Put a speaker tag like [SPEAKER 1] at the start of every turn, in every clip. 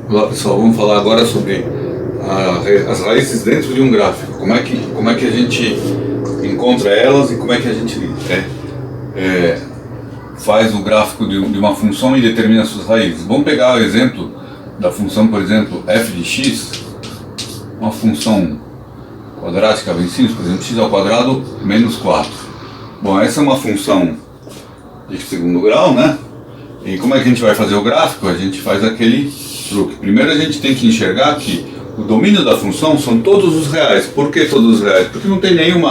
[SPEAKER 1] Olá pessoal, vamos falar agora sobre as raízes dentro de um gráfico. Como é que a gente encontra elas e como é que a gente faz o gráfico de uma função e determina suas raízes. Vamos pegar o exemplo da função, por exemplo, f de x, uma função quadrática bem simples, por exemplo, x ao quadrado menos 4. Bom, essa é uma função de segundo grau, né? E como é que a gente vai fazer o gráfico? A gente faz aquele truque. Primeiro a gente tem que enxergar que o domínio da função são todos os reais. Por que todos os reais? Porque não tem nenhum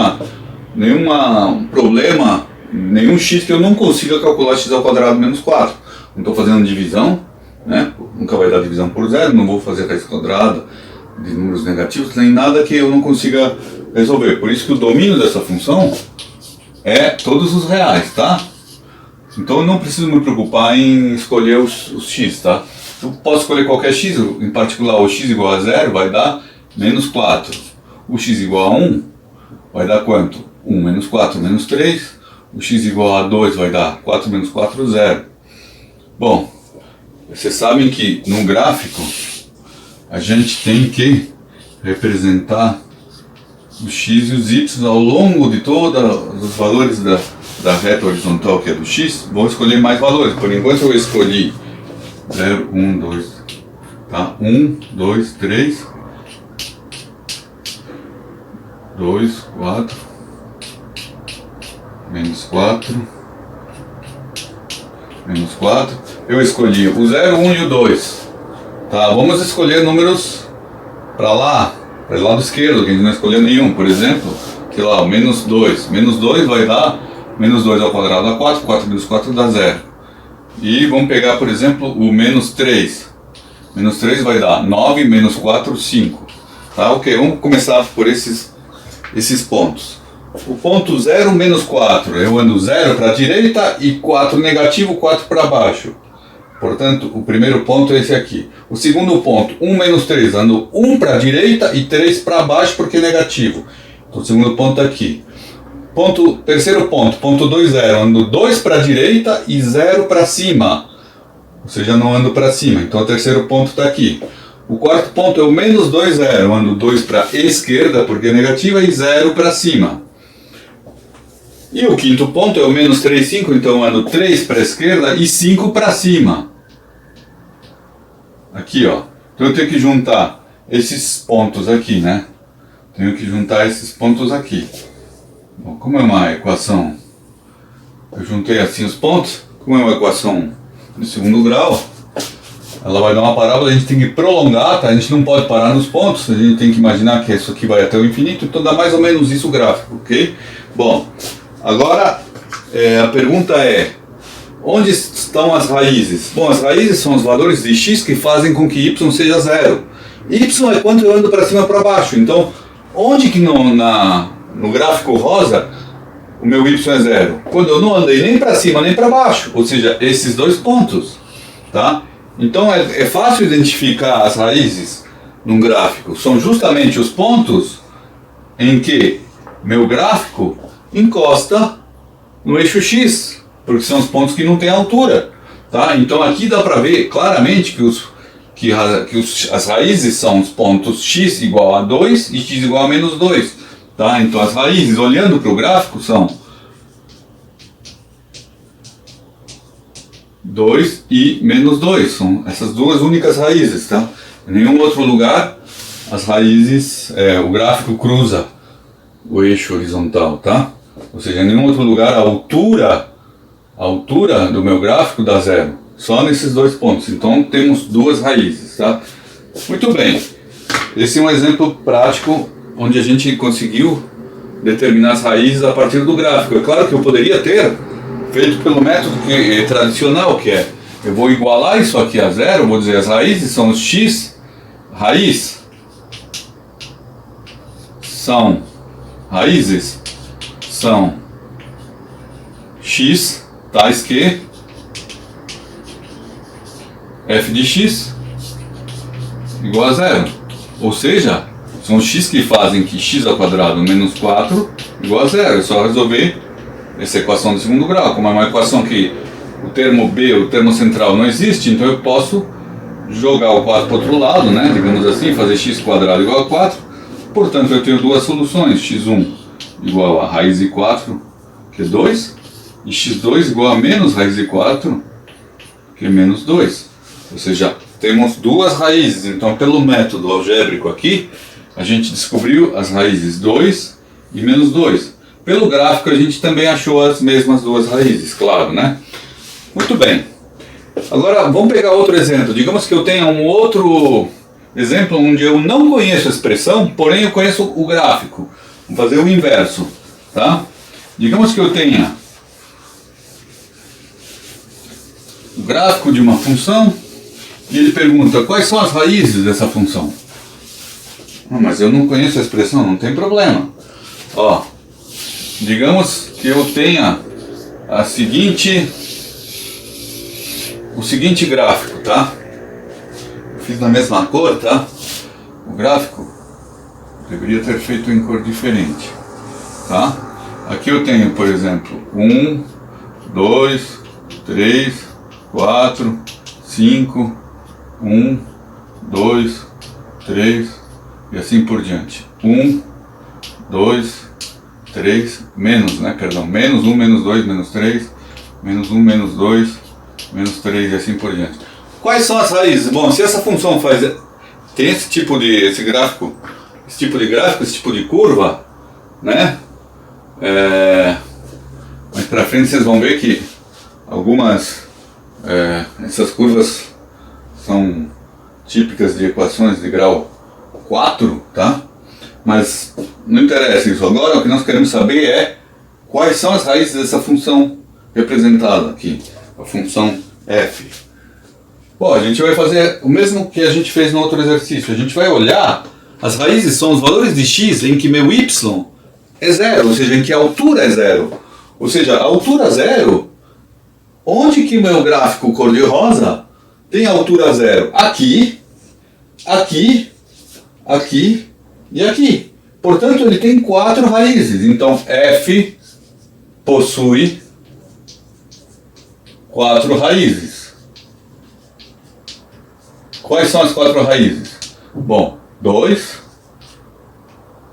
[SPEAKER 1] problema, nenhum x que eu não consiga calcular x ao quadrado menos 4. Não estou fazendo divisão, né? Nunca vai dar divisão por zero, não vou fazer raiz quadrada de números negativos, nem nada que eu não consiga resolver. Por isso que o domínio dessa função é todos os reais, tá? Então eu não preciso me preocupar em escolher os x, tá? Eu posso escolher qualquer x, em particular o x igual a 0 vai dar menos 4. O x igual a 1 vai dar quanto? 1 menos 4 menos 3. O x igual a 2 vai dar 4 menos 4, 0. Bom, vocês sabem que no gráfico a gente tem que representar os x e os y ao longo de todos os valores da reta horizontal que é do x. Vou escolher mais valores. Por enquanto eu escolhi 0, 1, 2, tá? 1, 2, 3, 2, 4, menos 4, menos 4. Eu escolhi o 0, 1 e o 2. Tá? Vamos escolher números para lá, para o lado esquerdo, que a gente não escolheu nenhum. Por exemplo, sei lá, o menos 2. Menos 2 vai dar menos 2 ao quadrado dá 4, 4 menos 4 dá 0. E vamos pegar, por exemplo, o menos 3. Menos 3 vai dar 9 menos 4, 5. Tá? Ok, vamos começar por esses pontos. O ponto 0 menos 4, eu ando 0 para a direita e 4 negativo, 4 para baixo. Portanto, o primeiro ponto é esse aqui. O segundo ponto, 1 menos 3, ando 1 para a direita e 3 para baixo porque é negativo. Então o segundo ponto é aqui. Terceiro ponto, ponto 2, 0, ando 2 para a direita e 0 para cima. Ou seja, não ando para cima. Então o terceiro ponto está aqui. O quarto ponto é o menos 2, 0, ando 2 para a esquerda porque é negativa e 0 para cima. E o quinto ponto é o menos 3, 5, então eu ando 3 para a esquerda e 5 para cima. Aqui, ó. Então eu tenho que juntar esses pontos aqui, né? Tenho que juntar esses pontos aqui. Bom, como é uma equação, eu juntei assim os pontos, como é uma equação de segundo grau, ela vai dar uma parábola, a gente tem que prolongar, tá? A gente não pode parar nos pontos, a gente tem que imaginar que isso aqui vai até o infinito, então dá mais ou menos isso o gráfico, ok? Bom, agora a pergunta é, onde estão as raízes? Bom, as raízes são os valores de x que fazem com que y seja 0. Y é quanto eu ando para cima ou para baixo, então onde que no gráfico rosa, o meu y é 0? Quando eu não andei nem para cima nem para baixo, ou seja, esses dois pontos, tá? Então é fácil identificar as raízes num gráfico. São justamente os pontos em que meu gráfico encosta no eixo x, porque são os pontos que não têm altura, tá? Então aqui dá para ver claramente que as raízes são os pontos x igual a 2 e x igual a menos 2. Tá? Então as raízes, olhando para o gráfico, são 2 e menos 2. São essas duas únicas raízes. Tá? Em nenhum outro lugar as raízes, o gráfico cruza o eixo horizontal. Tá? Ou seja, em nenhum outro lugar a altura do meu gráfico dá 0. Só nesses dois pontos. Então temos duas raízes. Tá? Muito bem. Esse é um exemplo prático onde a gente conseguiu determinar as raízes a partir do gráfico. É claro que eu poderia ter feito pelo método tradicional, que é, eu vou igualar isso aqui a 0, vou dizer as raízes são os x, raízes são x, tais que f de x igual a 0. Ou seja, são os x que fazem que x ao quadrado menos 4 igual a 0. É só resolver essa equação de segundo grau. Como é uma equação que o termo b, o termo central, não existe, então eu posso jogar o 4 para o outro lado, né? Digamos assim, fazer x² igual a 4. Portanto, eu tenho duas soluções, x1 igual a raiz de 4, que é 2, e x2 igual a menos raiz de 4, que é menos 2. Ou seja, temos duas raízes. Então, pelo método algébrico aqui, a gente descobriu as raízes 2 e menos 2. Pelo gráfico, a gente também achou as mesmas duas raízes, claro, né? Muito bem. Agora, vamos pegar outro exemplo. Digamos que eu tenha um outro exemplo onde eu não conheço a expressão, porém eu conheço o gráfico. Vamos fazer o inverso, tá? Digamos que eu tenha o gráfico de uma função e ele pergunta quais são as raízes dessa função. Ah, mas eu não conheço a expressão, não tem problema. Ó, digamos que eu tenha o seguinte gráfico, tá? Eu fiz na mesma cor, tá? O gráfico deveria ter feito em cor diferente, tá? Aqui eu tenho, por exemplo, 1, 2, 3, 4, 5, 1, 2, 3 e assim por diante. 1, 2, 3, menos, né? Perdão, menos 1, menos 2, menos 3, menos 1, menos 2, menos 3 e assim por diante. Quais são as raízes? Bom, se essa função tem esse tipo de gráfico, esse tipo de curva, né? Mais pra frente vocês vão ver que essas curvas são típicas de equações de grau 4, tá? Mas não interessa isso. Agora o que nós queremos saber é quais são as raízes dessa função representada aqui, a função f. Bom, a gente vai fazer o mesmo que a gente fez no outro exercício. A gente vai olhar, as raízes são os valores de x em que meu y é zero, ou seja, em que a altura é zero. Ou seja, a altura zero, onde que meu gráfico cor-de-rosa tem a altura zero? Aqui, aqui, aqui e aqui. Portanto, ele tem 4 raízes. Então, f possui 4 raízes. Quais são as 4 raízes? Bom, 2,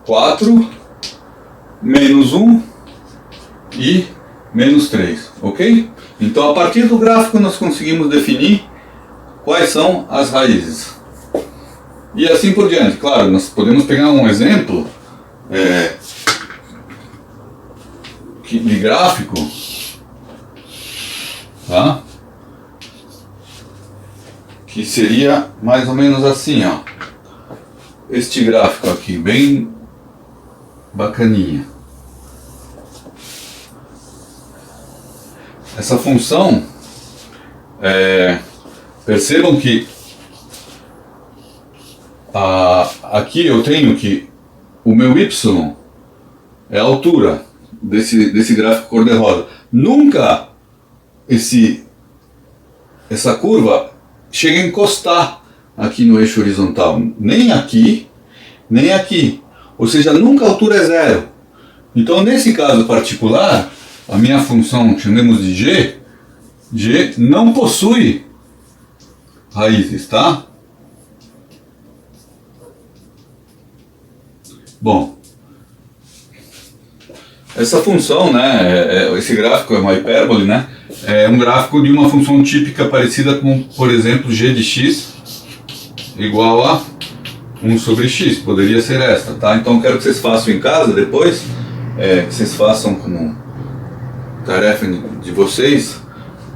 [SPEAKER 1] 4, menos 1 e menos 3, ok? Então, a partir do gráfico, nós conseguimos definir quais são as raízes. E assim por diante. Claro, nós podemos pegar um exemplo de gráfico, tá? Que seria mais ou menos assim, ó. Este gráfico aqui, bem bacaninha. Essa função, percebam que aqui eu tenho que o meu y é a altura desse gráfico cor-de-rosa. Nunca essa curva chega a encostar aqui no eixo horizontal, nem aqui, nem aqui. Ou seja, nunca a altura é zero. Então, nesse caso particular, a minha função, chamemos de g não possui raízes, tá? Bom, essa função, né, esse gráfico é uma hipérbole, né? É um gráfico de uma função típica parecida com, por exemplo, g de x igual a 1 sobre x. Poderia ser esta, tá? Então quero que vocês façam em casa depois, que vocês façam como tarefa de vocês.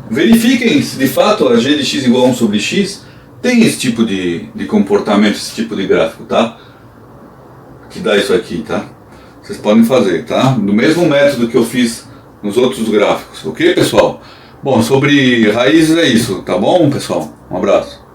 [SPEAKER 1] Verifiquem se de fato a g de x igual a 1 sobre x tem esse tipo de comportamento, esse tipo de gráfico, tá? Que dá isso aqui, tá? Vocês podem fazer, tá? Do mesmo método que eu fiz nos outros gráficos, ok, pessoal? Bom, sobre raízes é isso, tá bom, pessoal? Um abraço.